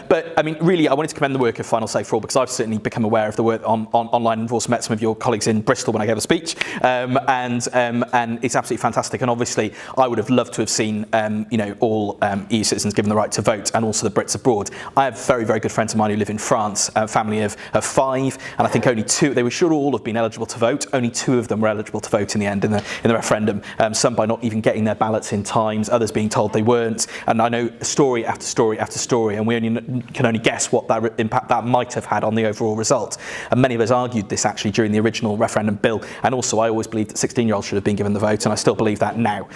But I mean, really, I wanted to commend the work of Final Say for All, because I've certainly become aware of the work on online, and I've also met some of your colleagues in Bristol when I gave a speech, and it's absolutely fantastic. And obviously, I would have loved to have seen all EU citizens given the right to vote, and also the Brits abroad. I have very, very good friends of mine who live in France, a family of 5, and I think only 2. They should all have been eligible to vote. Only 2 of them were eligible to vote in the end in the referendum. Some by not even getting their ballots in times, others being told they weren't. And I know story after story after story, and we can only guess what that impact that might have had on the overall result. And many of us argued this actually during the original referendum bill. And also, I always believed that 16-year-olds should have been given the vote, and I still believe that now.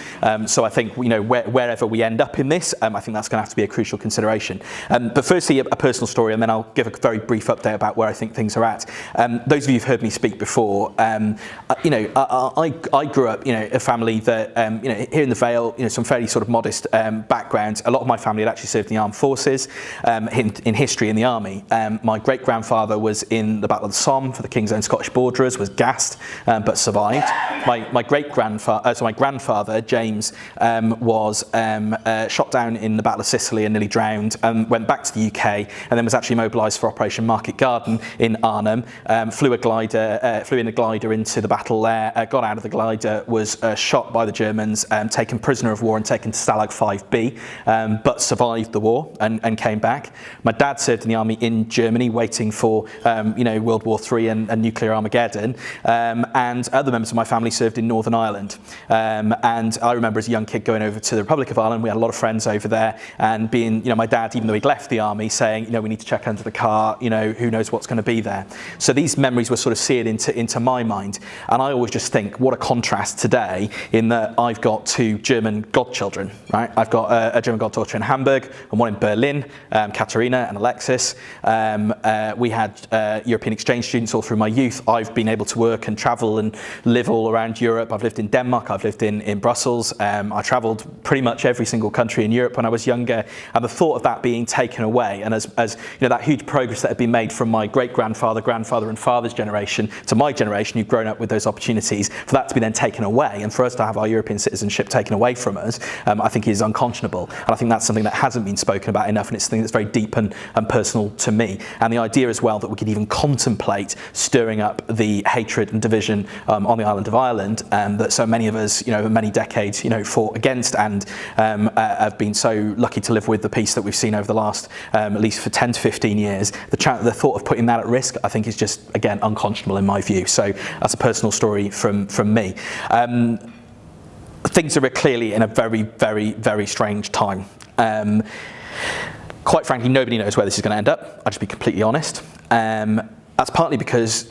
So I think wherever we end up in this, I think that's going to have to be a crucial consideration. But firstly, a personal story, and then I'll give a very brief update about where I think things are at. Those of you who've heard me speak before, I grew up, a family that, here in the Vale, some fairly sort of modest backgrounds. A lot of my family had actually served in the armed forces, in history in the army. My great-grandfather was in the Battle of the Somme for the King's Own Scottish Borderers, was gassed but survived. My grandfather, James, was shot down in the Battle of Sicily and nearly drowned, went back to the UK, and then was actually mobilised for Operation Market Garden in Arnhem, flew in a glider into the battle there, got out of the glider, was shot by the Germans, taken prisoner of war and taken to Stalag 5B, but survived the war and came back. My dad served in the army in Germany, waiting for World War III and nuclear Armageddon, and other members of my family served in Northern Ireland. And I remember as a young kid going over to the Republic of Ireland. We had a lot of friends over there, and being, my dad, even though he'd left the army, saying, we need to check under the car, who knows what's going to be there. So these memories were sort of seared into my mind, and I always just think, what a contrast today, in that I've got 2 German godchildren, right? I've got a German goddaughter in Hamburg and one in Berlin, Katerina and Alexis. We had European exchange students all through my youth. I've been able to work and travel and live all around Europe. I've lived in Denmark, I've lived in Brussels. I travelled pretty much every single country in Europe when I was younger, and the thought of that being taken away, and as that huge progress that had been made from my great-grandfather, grandfather and father's generation to my generation, who've grown up with those opportunities, for that to be then taken away, and for us to have our European citizenship taken away from us, I think is unconscionable. And I think that's something that hasn't been spoken about enough, and it's something that's very deep and personal to me. And the idea as well that we could even contemplate stirring up the hatred and division on the island of Ireland that so many of us, over many decades, fought against, and have been so lucky to live with the peace that we've seen over the last at least for 10 to 15 years. The thought of putting that at risk, I think, is just, again, unconscionable in my view. So that's a personal story from me. Things are clearly in a very, very, very strange time. Quite frankly, nobody knows where this is going to end up. I'll just be completely honest. That's partly because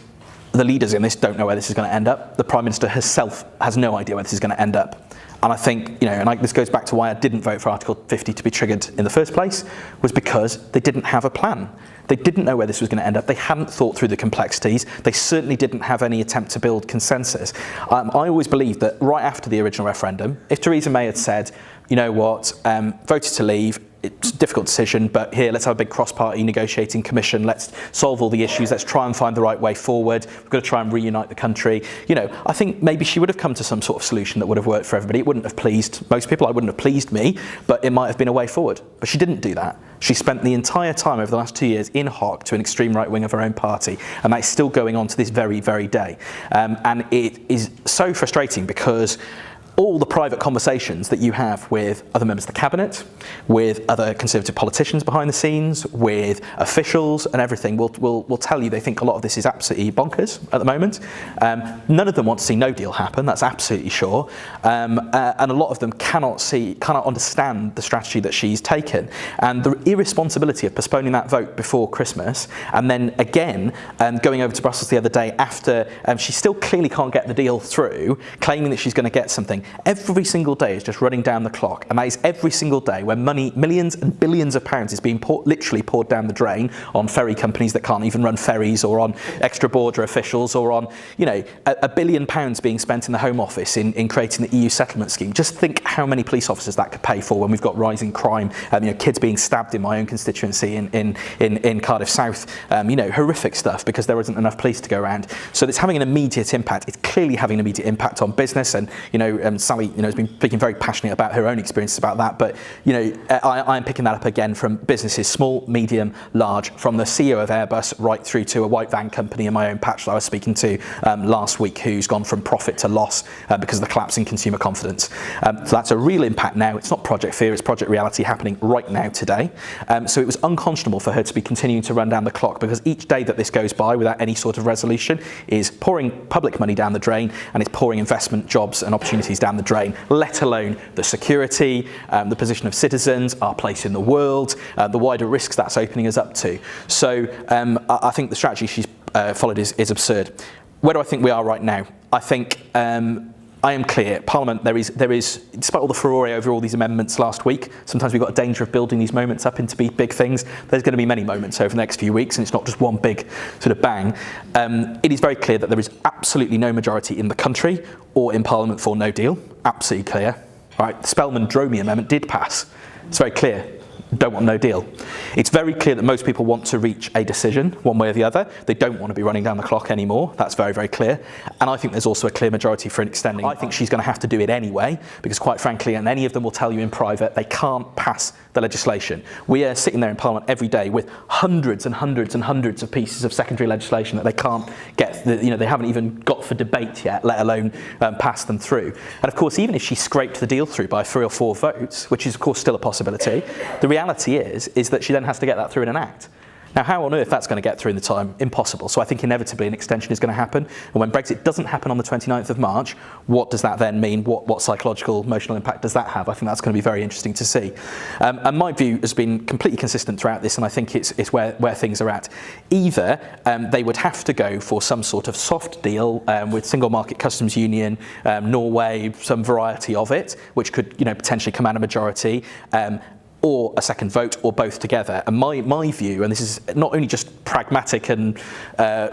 the leaders in this don't know where this is going to end up. The Prime Minister herself has no idea where this is going to end up. And I think, this goes back to why I didn't vote for Article 50 to be triggered in the first place, was because they didn't have a plan. They didn't know where this was going to end up. They hadn't thought through the complexities. They certainly didn't have any attempt to build consensus. I always believed that right after the original referendum, if Theresa May had said, voted to leave, it's a difficult decision, but here, let's have a big cross-party negotiating commission. Let's solve all the issues. Let's try and find the right way forward. We've got to try and reunite the country. I think maybe she would have come to some sort of solution that would have worked for everybody. It wouldn't have pleased most people. It wouldn't have pleased me, but it might have been a way forward. But she didn't do that. She spent the entire time over the last 2 years in hock to an extreme right wing of her own party, and that is still going on to this very, very day. And it is so frustrating because all the private conversations that you have with other members of the cabinet, with other Conservative politicians behind the scenes, with officials and everything will tell you they think a lot of this is absolutely bonkers at the moment. None of them want to see no deal happen, that's absolutely sure. And a lot of them cannot understand the strategy that she's taken. And the irresponsibility of postponing that vote before Christmas, and then again going over to Brussels the other day after she still clearly can't get the deal through, claiming that she's going to get something. Every single day is just running down the clock, and that is every single day where money, millions and billions of pounds, is being literally poured down the drain on ferry companies that can't even run ferries, or on extra border officials, or on £1 billion being spent in the Home Office in creating the EU settlement scheme. Just think how many police officers that could pay for when we've got rising crime, kids being stabbed in my own constituency in Cardiff South, horrific stuff because there isn't enough police to go around. So it's having an immediate impact. It's clearly having an immediate impact on business and and Sally, has been speaking very passionately about her own experiences about that. But, I'm picking that up again from businesses, small, medium, large, from the CEO of Airbus right through to a white van company in my own patch that I was speaking to last week, who's gone from profit to loss because of the collapse in consumer confidence. So that's a real impact now. It's not project fear, it's project reality happening right now today. So it was unconscionable for her to be continuing to run down the clock, because each day that this goes by without any sort of resolution is pouring public money down the drain, and it's pouring investment, jobs and opportunities down the drain, let alone the security, the position of citizens, our place in the world, the wider risks that's opening us up to. So I think the strategy she's followed is absurd. Where do I think we are right now? I think I am clear. Parliament, there is, despite all the furore over all these amendments last week, sometimes we've got a danger of building these moments up into big things. There's going to be many moments over the next few weeks, and it's not just one big sort of bang. It is very clear that there is absolutely no majority in the country or in Parliament for no deal. Absolutely clear. Right? The Spellman-Dromey amendment did pass. It's very clear. Don't want no deal. It's very clear that most people want to reach a decision one way or the other. They don't want to be running down the clock anymore. That's very, very clear. And I think there's also a clear majority for extending. I think she's going to have to do it anyway, because quite frankly, and any of them will tell you in private, they can't pass the legislation. We are sitting there in Parliament every day with hundreds and hundreds and hundreds of pieces of secondary legislation that they can't get, they haven't even got for debate yet, let alone pass them through. And of course, even if she scraped the deal through by 3 or 4 votes, which is of course still a possibility, the reality is that she then has to get that through in an act. Now, how on earth that's going to get through in the time? Impossible. So I think inevitably an extension is going to happen. And when Brexit doesn't happen on the 29th of March, what does that then mean? What psychological, emotional impact does that have? I think that's going to be very interesting to see. And my view has been completely consistent throughout this, and I think it's where things are at. Either they would have to go for some sort of soft deal with single market customs union, Norway, some variety of it, which could potentially command a majority, or a second vote, or both together. And my view, and this is not only just pragmatic and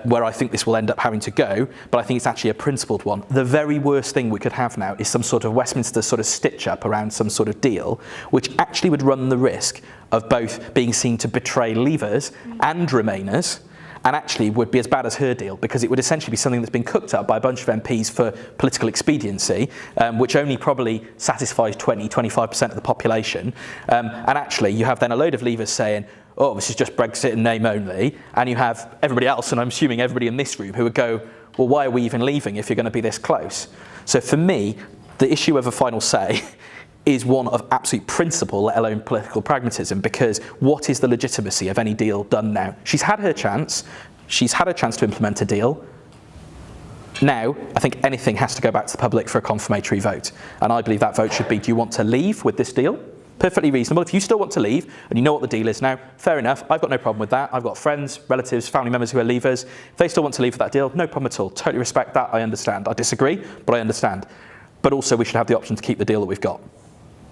where I think this will end up having to go, but I think it's actually a principled one. The very worst thing we could have now is some sort of Westminster sort of stitch up around some sort of deal, which actually would run the risk of both being seen to betray Leavers and Remainers, and actually would be as bad as her deal, because it would essentially be something that's been cooked up by a bunch of MPs for political expediency, which only probably satisfies 20–25% of the population. And actually you have then a load of Leavers saying, oh, this is just Brexit in name only, and you have everybody else, and I'm assuming everybody in this room, who would go, well, why are we even leaving if you're going to be this close? So for me, the issue of a final say is one of absolute principle, let alone political pragmatism, because what is the legitimacy of any deal done now? She's had her chance. She's had a chance to implement a deal. Now, I think anything has to go back to the public for a confirmatory vote. And I believe that vote should be, do you want to leave with this deal? Perfectly reasonable. If you still want to leave and you know what the deal is now, fair enough. I've got no problem with that. I've got friends, relatives, family members who are leavers. If they still want to leave with that deal, no problem at all. Totally respect that. I understand. I disagree, but I understand. But also we should have the option to keep the deal that we've got.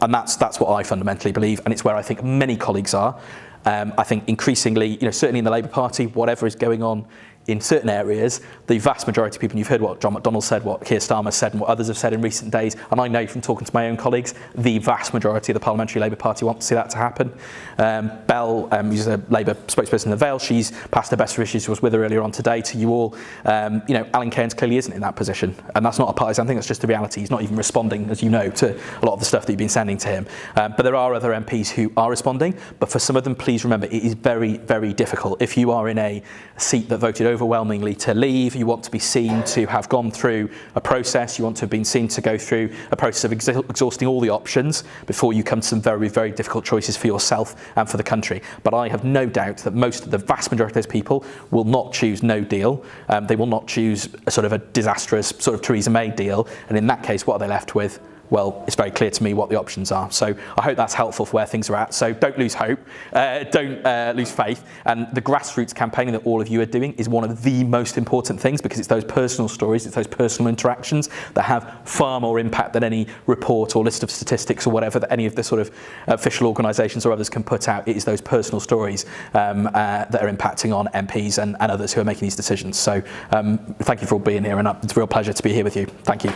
And that's what I fundamentally believe, and it's where I think many colleagues are. I think increasingly, certainly in the Labour Party, whatever is going on in certain areas, the vast majority of people, and you've heard what John McDonnell said, what Keir Starmer said, and what others have said in recent days, and I know from talking to my own colleagues, the vast majority of the Parliamentary Labour Party want to see that to happen. Bell, who's a Labour spokesperson in the Vale, she's passed her best wishes, was with her earlier on today, to you all. Alan Cairns clearly isn't in that position, and that's not a partisan thing, that's just the reality. He's not even responding, as you know, to a lot of the stuff that you've been sending to him. But there are other MPs who are responding, but for some of them, please remember, it is very, very difficult. If you are in a seat that voted overwhelmingly to leave, you want to be seen to have gone through a process, you want to have been seen to go through a process of exhausting all the options before you come to some very, very difficult choices for yourself and for the country. But I have no doubt that the vast majority of those people will not choose no deal. They will not choose a sort of a disastrous sort of Theresa May deal. And in that case, what are they left with? Well, it's very clear to me what the options are. So I hope that's helpful for where things are at. So don't lose hope, don't lose faith. And the grassroots campaigning that all of you are doing is one of the most important things, because it's those personal stories, it's those personal interactions that have far more impact than any report or list of statistics or whatever that any of the sort of official organisations or others can put out. It is those personal stories that are impacting on MPs and others who are making these decisions. So thank you for all being here, and it's a real pleasure to be here with you. Thank you.